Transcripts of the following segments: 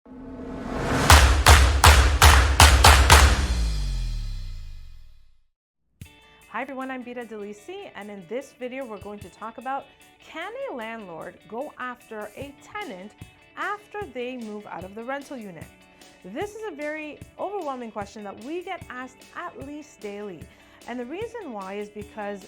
Hi everyone, I'm Bita Delisi, and in this video we're going to talk about, can a landlord go after a tenant after they move out of the rental unit? This is a very overwhelming question that we get asked at least daily. And the reason why is because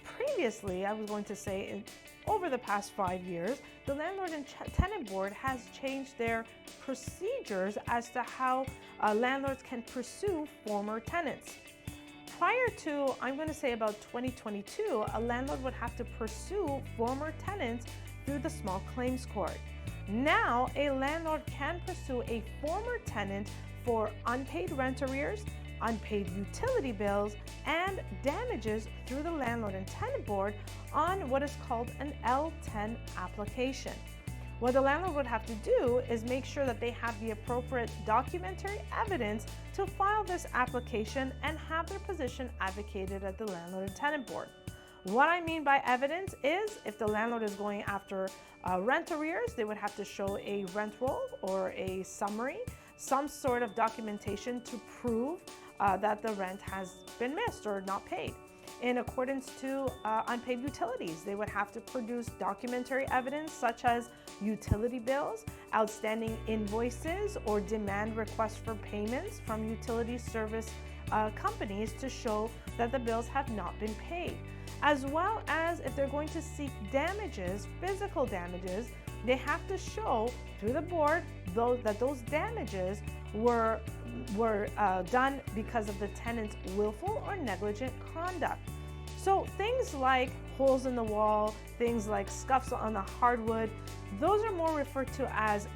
previously, I was going to say over the past 5 years, the Landlord and Tenant Board has changed their procedures as to how landlords can pursue former tenants. Prior to, I'm going to say about 2022, a landlord would have to pursue former tenants through the small claims court. Now, a landlord can pursue a former tenant for unpaid rent arrears, unpaid utility bills, and damages through the Landlord and Tenant Board on what is called an L10 application. What the landlord would have to do is make sure that they have the appropriate documentary evidence to file this application and have their position advocated at the Landlord and Tenant Board. What I mean by evidence is if the landlord is going after rent arrears, they would have to show a rent roll or a summary, some sort of documentation to prove that the rent has been missed or not paid. In accordance to unpaid utilities, they would have to produce documentary evidence such as utility bills, outstanding invoices, or demand requests for payments from utility service companies to show that the bills have not been paid. As well as if they're going to seek damages, physical damages, they have to show through the board that those damages were done because of the tenant's willful or negligent conduct. So things like holes in the wall, things like scuffs on the hardwood, those are more referred to as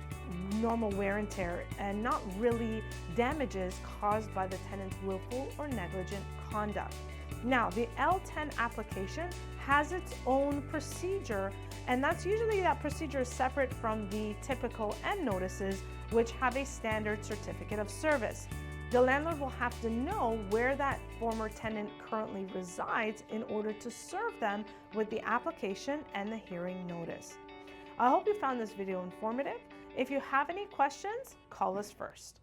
normal wear and tear and not really damages caused by the tenant's willful or negligent conduct. Now, the L10 application has its own procedure, and that's usually that procedure is separate from the typical end notices, which have a standard certificate of service. The landlord will have to know where that former tenant currently resides in order to serve them with the application and the hearing notice. I hope you found this video informative. If you have any questions, call us first.